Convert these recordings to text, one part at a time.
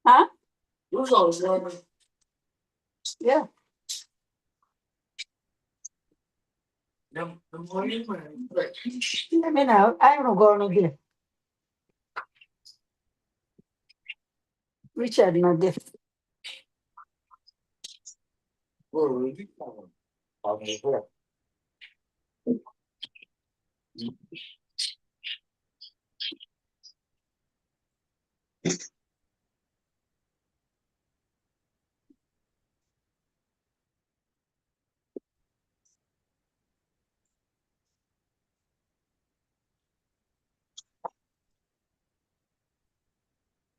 Huh? Yeah. Let me know. I don't go no there. Richard no there.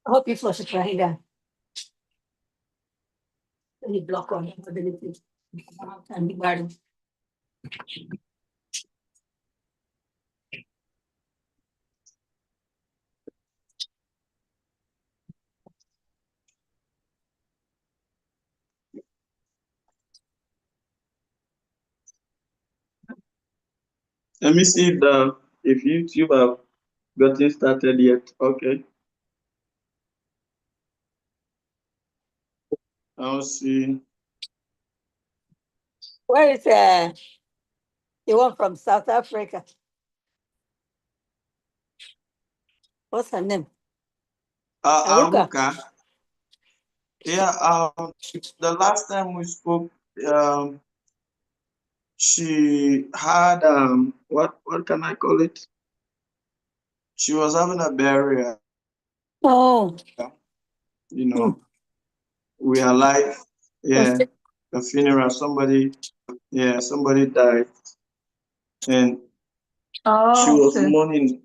I hope you flush it right down. You block on ability. And the garden. Let me see if YouTube have gotten started yet. Okay. I'll see. Where is the one from South Africa? What's her name? Aruka. Aruka. Yeah. The last time we spoke, um, she had what can I call it? She was having a barrier. Oh. You know, we are live. Yeah, Okay. a funeral. Somebody died, and she Oh, was okay. mourning.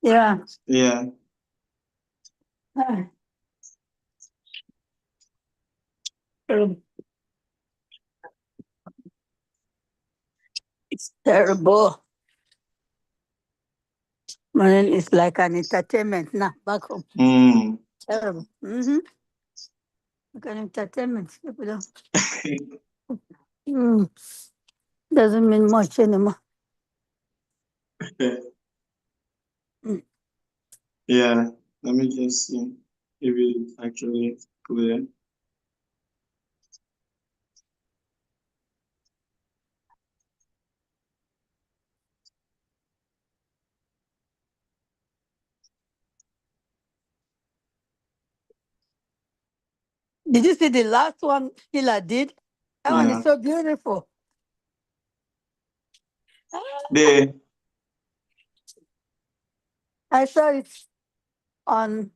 Yeah. Yeah. Ah, it's terrible. Man, it's like an entertainment now back home. Mm. Terrible. Mm-hmm. Like an entertainment. People don't. Mm. Doesn't mean much anymore. Mm. Yeah. Let me just see if it's actually clear. Did you see the last one Hila did? That one is Yeah. so beautiful. Ah, The I saw it on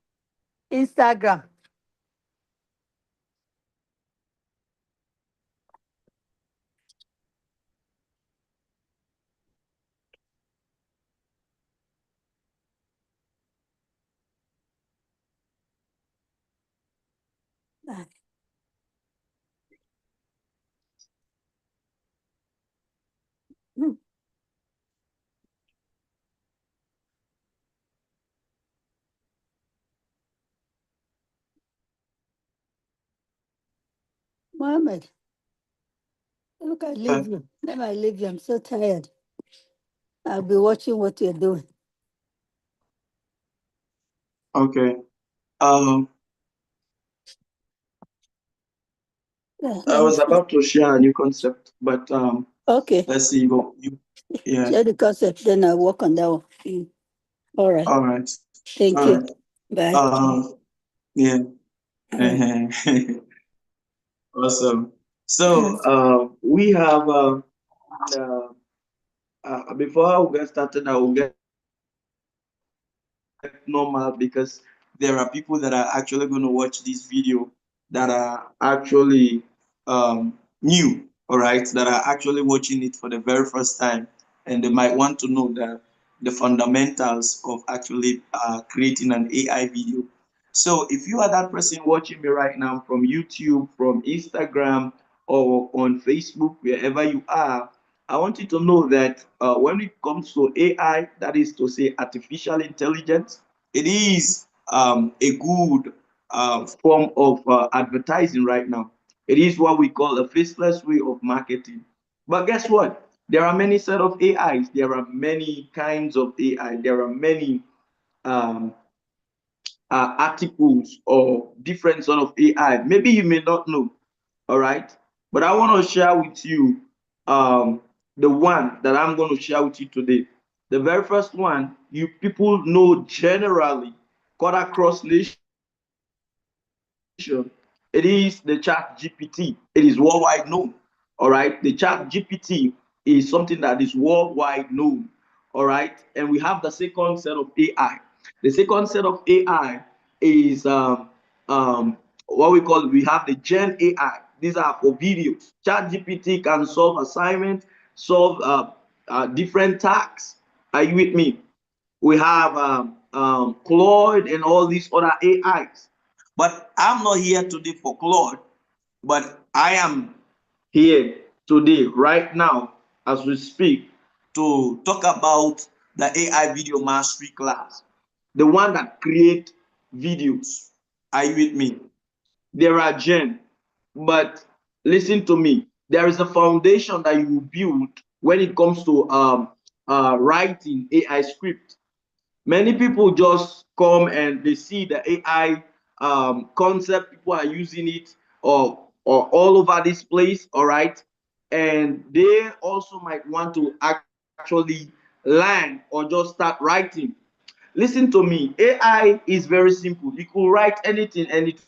Instagram. Ah, mm, Mohammed, look, I leave you. Let me leave you. I'm so tired. I'll be watching what you're doing. okay. Um, Yeah, I let me was see. about to share a new concept, but Okay. let's see. Yeah. Share the concept, then I'll work on that one. Mm. All right. All right. Thank All you. right. Bye. Yeah. All right. Awesome. Yeah. So we have uh, before I will get started, I will get normal because there are people that are actually going to watch this video that are actually new, all right, that are actually watching it for the very first time, and they might want to know the fundamentals of actually creating an AI video. So if you are that person watching me right now from YouTube, from Instagram, or on Facebook, wherever you are, I want you to know that when it comes to AI, that is to say artificial intelligence, it is a good form of advertising right now. It is what we call a faceless way of marketing. But guess what? There are many set of AIs. There are many kinds of AI. There are many um, articles or different sort of AI. Maybe you may not know, all right? But I want to share with you the one that I'm going to share with you today. The very first one you people know generally, cut across nation, it is the Chat GPT. It is worldwide known. All right, the Chat GPT is something that is worldwide known. All right, and we have the second set of AI. The second set of AI is what we call, we have the Gen AI. These are for videos. Chat GPT can solve assignments, solve different tasks. Are you with me? We have Claude and all these other AIs. But I'm not here today for Claude, but I am here today, right now, as we speak, to talk about the AI video mastery class, the one that create videos. Are you with me? There are gen, but listen to me. There is a foundation that you build when it comes to writing AI script. Many people just come and they see the AI concept, people are using it or all over this place, all right? And they also might want to actually learn or just start writing. Listen to me, AI is very simple. You could write anything and it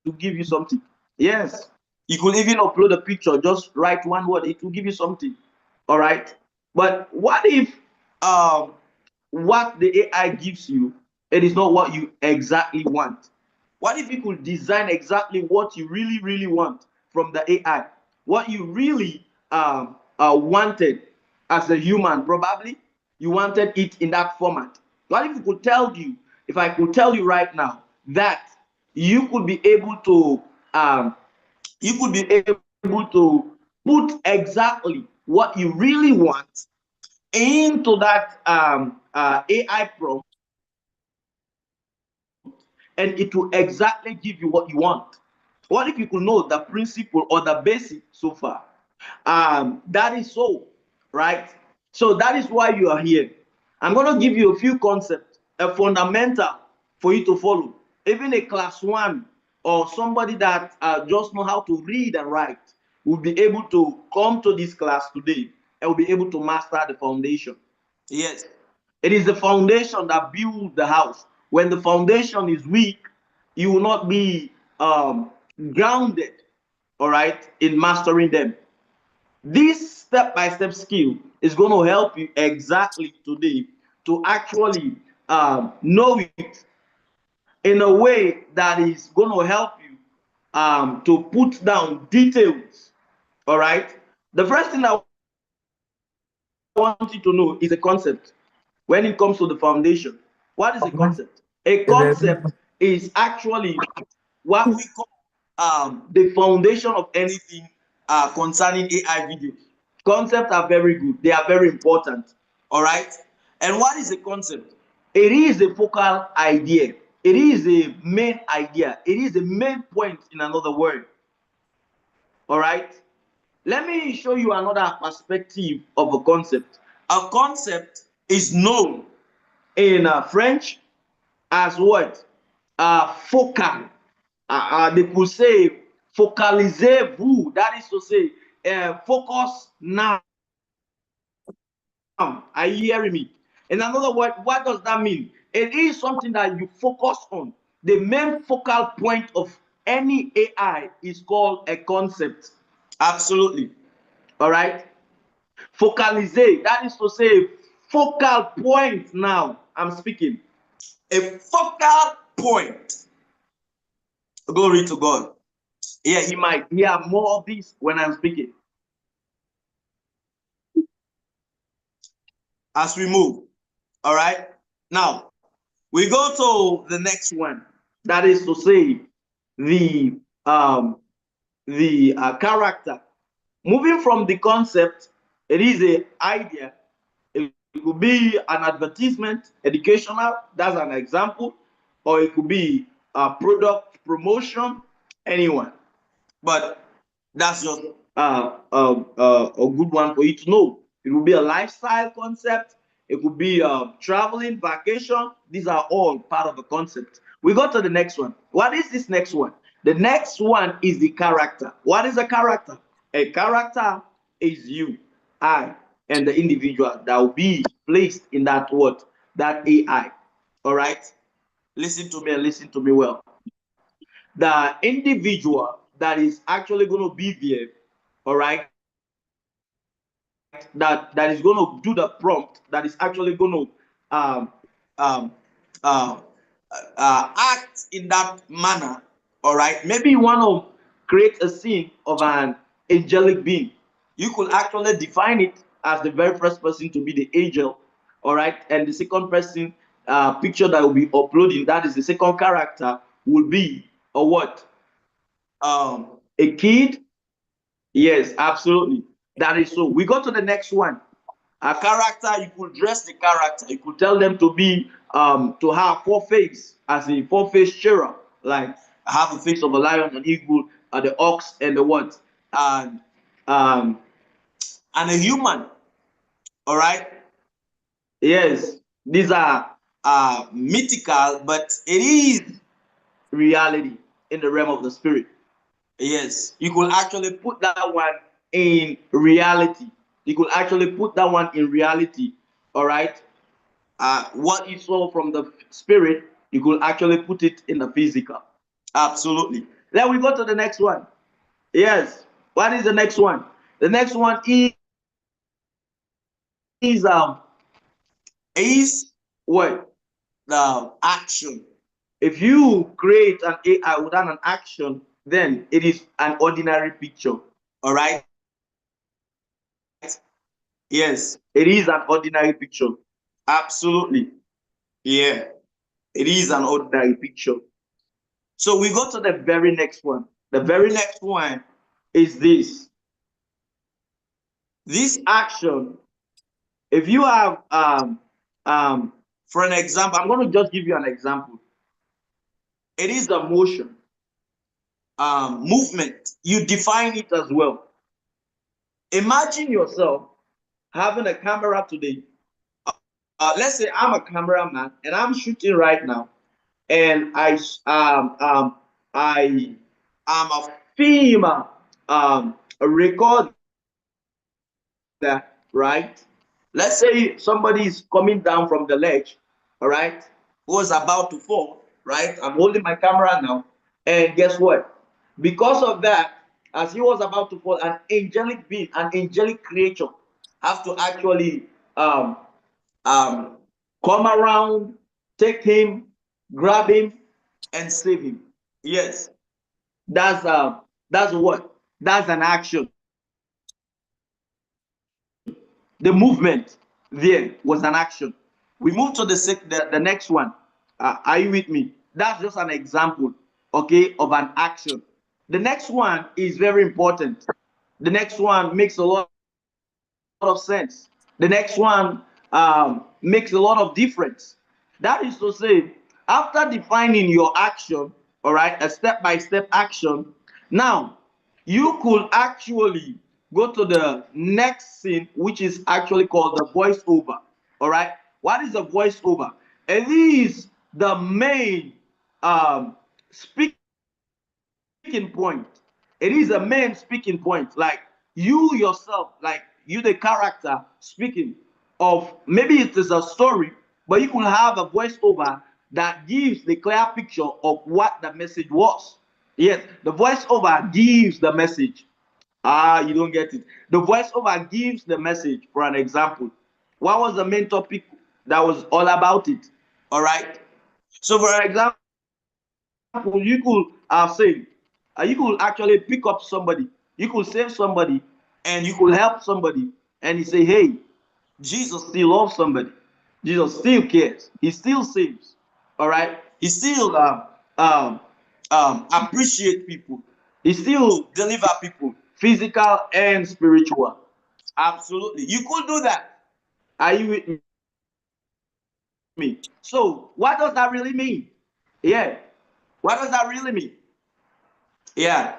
will give you something. Yes. You could even upload a picture, just write one word, it will give you something. All right. But what if um what the AI gives you, it is not what you exactly want? What if you could design exactly what you really want from the AI? What you really wanted as a human, probably you wanted it in that format. What if you could tell you, if I could tell you right now that you could be able to put exactly what you really want into that AI prompt, and it will exactly give you what you want. What if you could know the principle or the basic so far? That is so, right? So that is why you are here. I'm going to give you a few concepts, a fundamental for you to follow. Even a class one or somebody that just know how to read and write will be able to come to this class today and will be able to master the foundation. Yes, it is the foundation that builds the house. When the foundation is weak, you will not be grounded, all right, in mastering them. This step-by-step skill is going to help you exactly today to actually know it in a way that is going to help you to put down details. All right. The first thing I want you to know is a concept. When it comes to the foundation, what is a concept? A concept is actually what we call the foundation of anything concerning AI videos. Concepts are very good, they are very important. All right. And what is a concept? It is a focal idea, it is a main idea, it is a main point, in another word. All right. Let me show you another perspective of a concept. A concept is known in French as what? Focal. They could say focalisez-vous. That is to say, focus now. Are you hearing me? In another word, what does that mean? It is something that you focus on. The main focal point of any AI is called a concept. Absolutely. All right. Focalize, that is to say, focal point. Now I'm speaking. A focal point. Glory to God. Yeah, you might hear more of this when I'm speaking. As we move. All right. Now we go to the next one. That is to say, the um character. Moving from the concept, it is a idea. It could be an advertisement, educational. That's an example, or it could be a product promotion. Anyone. But that's just a good one for you to know. It will be a lifestyle concept. It could be traveling, vacation. These are all part of the concept. We go to the next one. What is this next one? The next one is the character. What is a character? A character is you, I, and the individual that will be placed in that what? That AI. All right? Listen to me and listen to me well. The individual that is actually going to be there, all right, that is going to do the prompt, that is actually going to um, um, uh, act in that manner. All right, maybe you want to create a scene of an angelic being. You could actually define it as the very first person to be the angel. All right, and the second person picture that will be uploading, that is the second character, will be a what? A kid. Yes, absolutely. That is so. We go to the next one. A character, you could dress the character. You could tell them to be to have four faces, as a four-face cherub, like have the face of a lion, an eagle, the ox, and the what? And um and a human. All right. Yes, these are mythical, but it is reality in the realm of the spirit. Yes, you could actually put that one in reality. You could actually put that one in reality. All right. What you saw from the spirit, you could actually put it in the physical. Absolutely. Then we go to the next one. Yes. What is the next one? The next one is what? The action. If you create an AI without an action, then it is an ordinary picture. All right. Yes, it is an ordinary picture. Absolutely. Yeah, it is an ordinary picture. So we go to the very next one. The very next one is this. This action, if you have for an example, I'm going to just give you an example. It is the motion, movement. You define it as well. Imagine yourself having a camera today. Let's say I'm a cameraman and I'm shooting right now, and I am a film recorder, right? Let's say somebody is coming down from the ledge, all right, was about to fall, right? I'm holding my camera now, and guess what? Because of that, as he was about to fall, an angelic being, an angelic creature, have to actually um, come around, take him, grab him, and save him. Yes, that's what? That's an action. The movement there was an action. We move to the next one. Are you with me? That's just an example, okay, of an action. The next one is very important. The next one makes a lot of sense. The next one makes a lot of difference. That is to say, after defining your action, all right, a step-by-step action, now you could actually go to the next scene, which is actually called the voiceover. All right, what is a voiceover? It is the main speaking point. It is a main speaking point, like you yourself, like you the character speaking of, maybe it is a story, but you could have a voiceover that gives the clear picture of what the message was. Yes, the voiceover gives the message. You don't get it. The voiceover gives the message. For an example, what was the main topic that was all about it? All right. So, for example, you could you could actually pick up somebody, you could save somebody, and you could help somebody, and you say, "Hey, Jesus still loves somebody. Jesus still cares. He still saves. All right. He still appreciate people. He still deliver people, physical and spiritual. Absolutely, you could do that. Are you with me? So, what does that really mean? Yeah. What does that really mean? Yeah,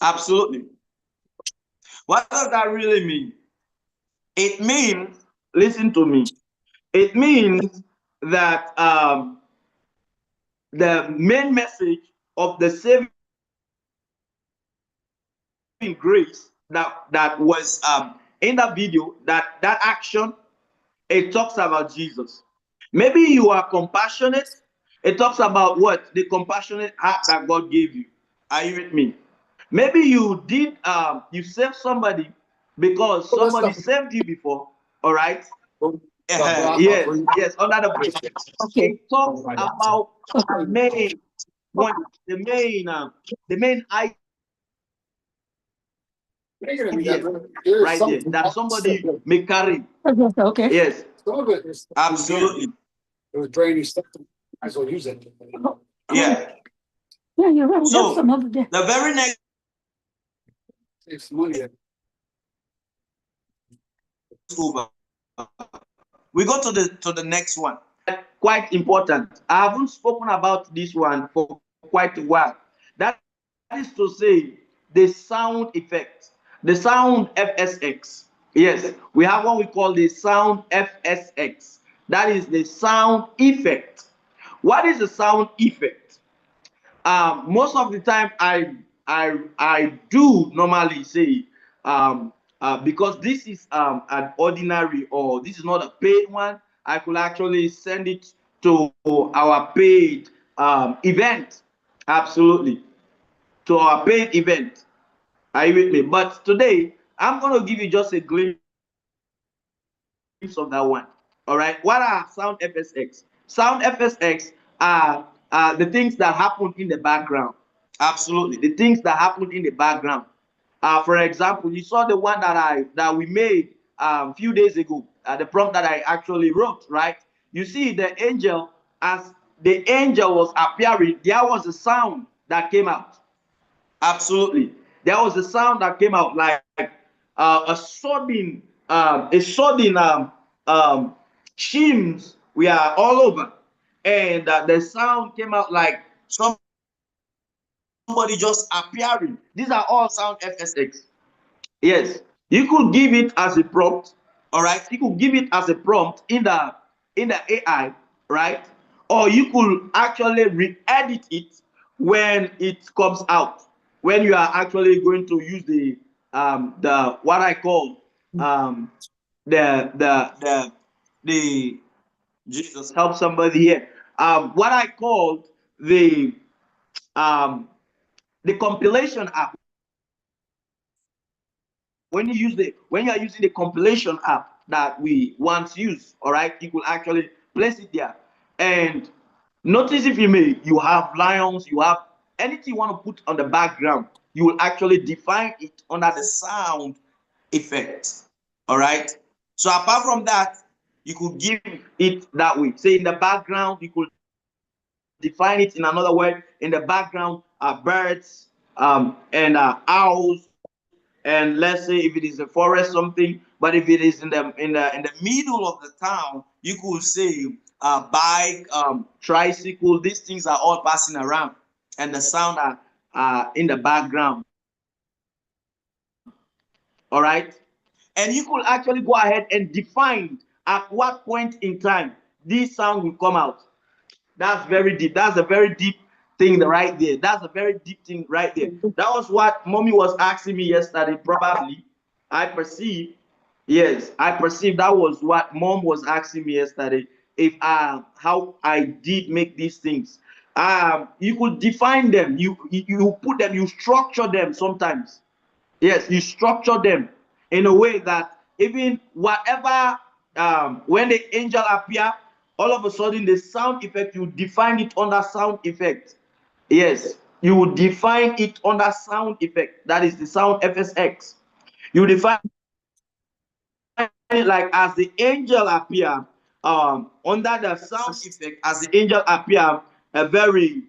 absolutely. What does that really mean? It means Listen to me. It means that the main message of the saving grace that was in that video, that action, it talks about Jesus. Maybe you are compassionate. It talks about what? The compassionate heart that God gave you. Are you with me? Maybe you did you saved somebody because somebody saved you before. All right. Yes, yes, under the bridge. Okay. It talks about the main point, the main idea right there that somebody may carry. Okay. Yes, absolutely. Yeah. Yeah, you're right. We have some So over there. the very next over, we go to the next one. Quite important. I haven't spoken about this one for quite a while. That is to say, the sound effect, the sound FSX. Yes, we have what we call the sound FSX. That is the sound effect. What is the sound effect? Most of the time I do normally say, because this is an ordinary, or this is not a paid one, I could actually send it to our paid event. Absolutely, to our paid event. Are you with me? But today I'm going to give you just a glimpse of that one. All right, what are sound FSX? Sound FSX are the things that happen in the background. Absolutely, the things that happen in the background. For example, you saw the one that we made a few days ago. The prompt that I actually wrote, right? You see the angel, as the angel was appearing, there was a sound that came out. Absolutely, there was a sound that came out, like a sudden shims. We are all over, and the sound came out like somebody just appearing. These are all sound FSX. Yes, you could give it as a prompt. All right, you could give it as a prompt in the AI, right? Or you could actually re-edit it when it comes out. When you are actually going to use the what I call um the Jesus, help somebody here. What I called the um the compilation app. When you are using the compilation app that we once used, all right, you could actually place it there. And notice, if you may, you have lions, you have anything you want to put on the background, you will actually define it under the sound effect. All right. So apart from that, you could give it that way. Say in the background, you could define it in another word. In the background are birds, and owls, and let's say if it is a forest something. But if it is in the middle of the town, you could say bike, tricycle. These things are all passing around, and the sound are in the background. All right. And you could actually go ahead and define at what point in time this sound will come out. That's very deep. That's a very deep thing right there. That's a very deep thing right there. That was what mommy was asking me yesterday. Probably I perceive. Yes, I perceive that was what mom was asking me yesterday. If how I did make these things. You could define them. You put them. You structure them sometimes. Yes, you structure them in a way that even whatever, when the angel appear, all of a sudden the sound effect, you define it under sound effect. Yes, you will define it under sound effect. That is the sound FSX. You define it like as the angel appear, under the sound effect, as the angel appear, a very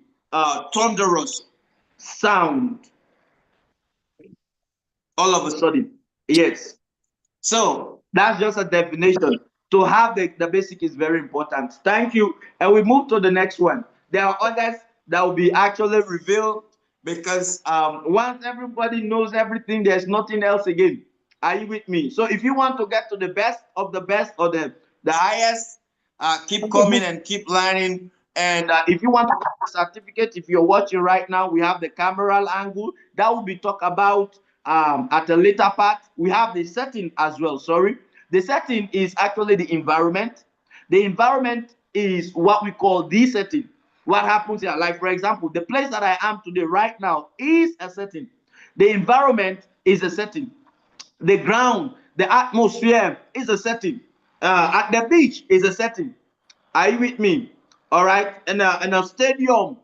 thunderous sound all of a sudden. Yes. So that's just a definition. To have the basic is very important. Thank you. And we move to the next one. There are others that will be actually revealed, because once everybody knows everything, there's nothing else again. Are you with me? So if you want to get to the best of the best or the highest, keep coming and keep learning. And if you want to get a certificate, if you're watching right now, we have the camera angle that will be talked about at a later part. We have the setting as well. Sorry, the setting is actually the environment. The environment is what we call the setting. What happens here? Like for example, the place that I am today right now is a setting. The environment is a setting. The ground, the atmosphere is a setting. At the beach is a setting. Are you with me? All right. In a stadium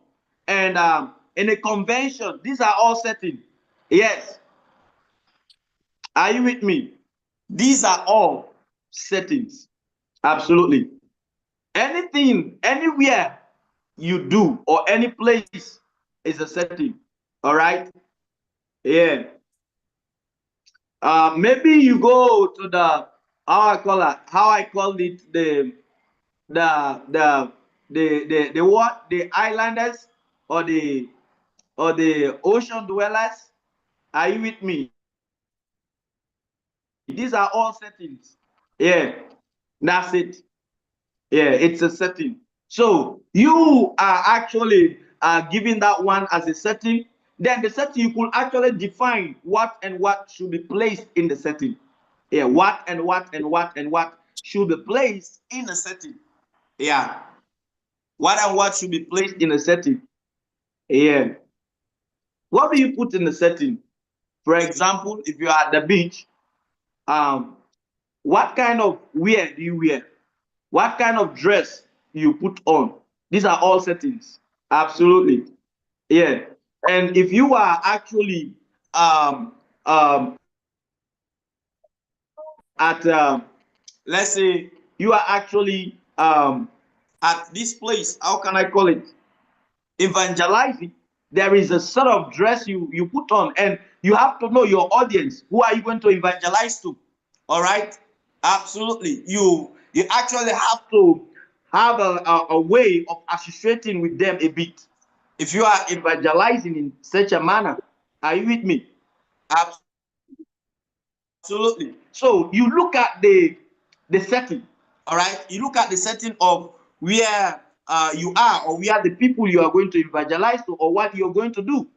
and in a convention, these are all settings. Yes. Are you with me? These are all settings. Absolutely. Anything, anywhere you do or any place is a setting. All right. Yeah. Maybe you go to the how I call it the the the what the islanders or the ocean dwellers. Are you with me? These are all settings. Yeah, that's it. Yeah, it's a setting. So you are actually giving that one as a setting. Then the setting you could actually define what and what should be placed in the setting. Yeah, what should be placed in the setting. Yeah, what and what should be placed in the setting. Yeah, what do you put in the setting? For example, if you are at the beach, um, what kind of wear do you wear? What kind of dress you put on? These are all settings. Absolutely. Yeah. And if you are actually um, at let's say you are actually at this place, how can I call it? Evangelizing. There is a sort of dress you put on, and you have to know your audience. Who are you going to evangelize to? All right. Absolutely. You actually have to have a way of associating with them a bit if you are evangelizing in such a manner. Are you with me? Absolutely. So you look at the setting. All right. You look at the setting of where you are, or where the people you are going to evangelize to, or what you're going to do.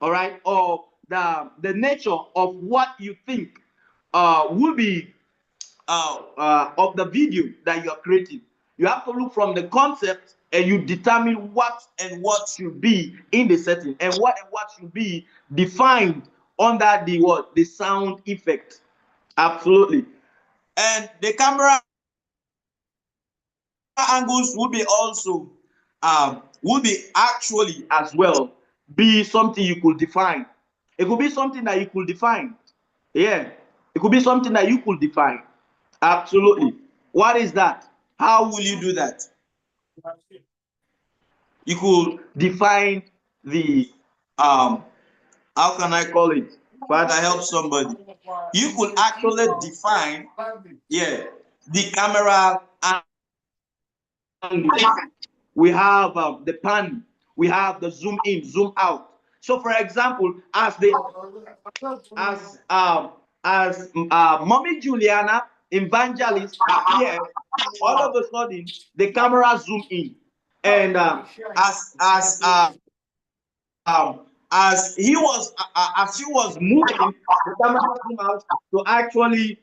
All right. Or the nature of what you think will be of the video that you are creating. You have to look from the concept and you determine what and what should be in the setting and what should be defined under the sound effect. Absolutely. And the camera angles will be actually as well be something you could define. It could be something that you could define. Yeah, it could be something that you could define. Absolutely. What is that? How will you do that? You could define the how can I call it? Father, help somebody. You could actually define, yeah, the camera angle. We have the pan, we have the zoom in, zoom out. So, for example, as Mommy Juliana evangelist appeared, all of a sudden the camera zoom in, and as she was moving, the camera zoom out to actually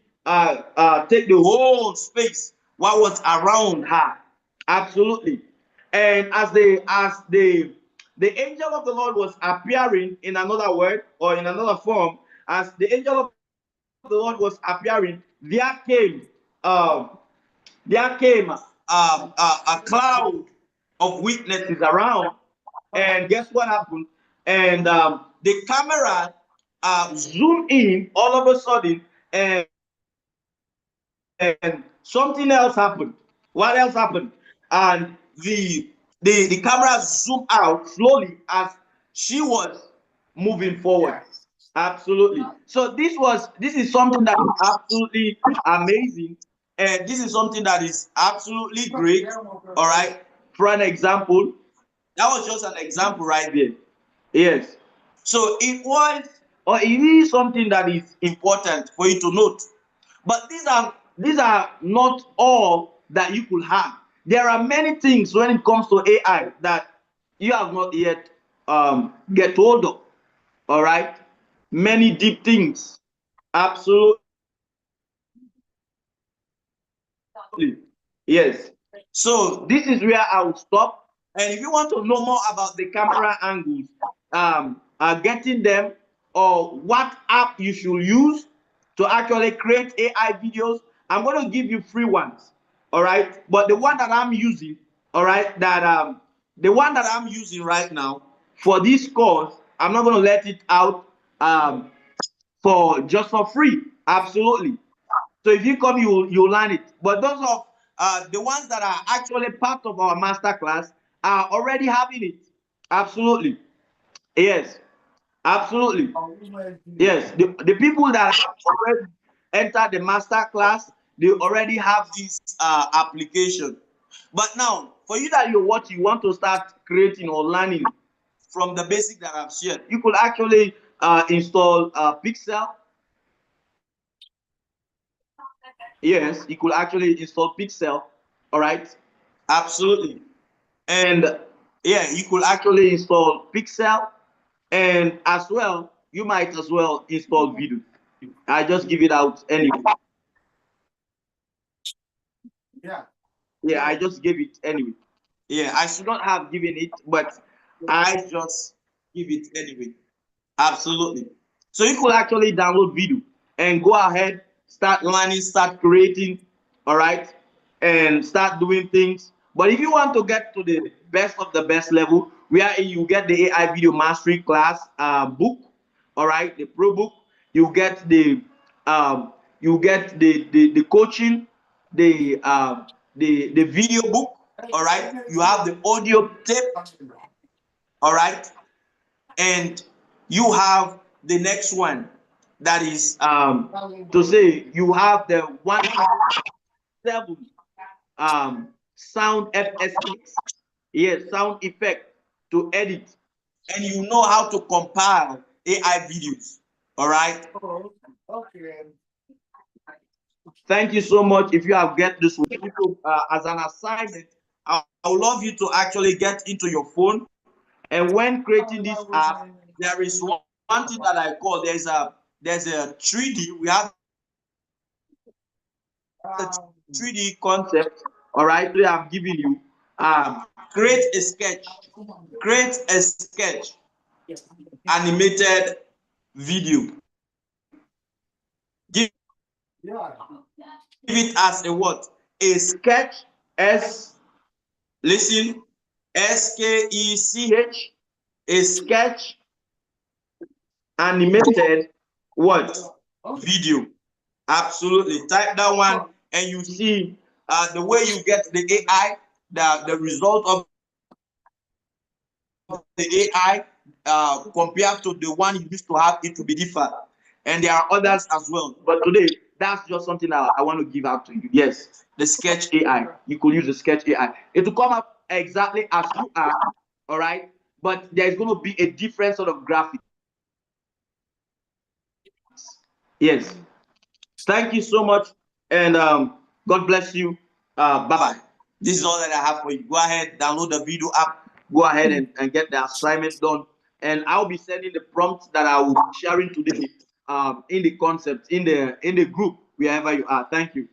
take the whole space what was around her. Absolutely. And as the angel of the Lord was appearing in another word or in another form, as the angel of the Lord was appearing, um, there came a cloud of witnesses around, and guess what happened? And the camera zoomed in all of a sudden, and something else happened. What else happened? And the camera zoomed out slowly as she was moving forward. Absolutely. So this is something that is absolutely amazing, and this is something that is absolutely great. All right. For an example, that was just an example right there. Yes. So it was or it is something that is important for you to note. But these are not all that you could have. There are many things when it comes to AI that you have not yet get hold of. All right, many deep things. Absolutely, yes. So this is where I will stop. And if you want to know more about the camera angles, getting them, or what app you should use to actually create AI videos, I'm going to give you free ones. All right. But the one that I'm using, all right, that the one that I'm using right now for this course, I'm not going to let it out for just for free. Absolutely. So if you come, you learn it. But those of the ones that are actually part of our master class are already having it. Absolutely. Yes. Absolutely. Yes. The people that have already entered the master class, they already have this application. But now, for you that you want to start creating or learning from the basic that I've shared, you could actually install Pixel. Yes, you could actually install Pixel. All right. Absolutely. And yeah, you could actually install Pixel, and as well, you might as well install Video. I just give it out anyway. Yeah, I just gave it anyway. Yeah, I should not have given it, but I just give it anyway. Absolutely. So you could actually download Video and go ahead, start learning, start creating, all right, and start doing things. But if you want to get to the best of the best level, where you get the AI video mastery class book, all right, the pro book, you get um, the coaching, the video book, all right. You have the audio tape, all right, and you have the next one that is to say you have the 107 sound FSX, yes, sound effect to edit, and you know how to compile AI videos. All right. Thank you so much. If you have get this one, as an assignment, I would love you to actually get into your phone. And when creating this app, there is one thing that I call there's a 3D. We have the 3D concept. All right, today I'm giving you create a sketch, create a sketch, animated video. Give it as a what? A sketch. S Listen, skech, a sketch animated what? Video. Absolutely. Type that one and you see the way you get the AI, the result of the AI compared to the one you used to have, it will be different. And there are others as well. But today, that's just something I want to give out to you. Yes, the sketch AI. You could use the sketch AI. It will come up exactly as you are, all right? But there's going to be a different sort of graphics. Yes. Thank you so much. And God bless you. Bye bye. This is all that I have for you. Go ahead, download the video app. Go ahead and get the assignment done. And I'll be sending the prompts that I will be sharing today in the concept, in the group, wherever you are. Thank you.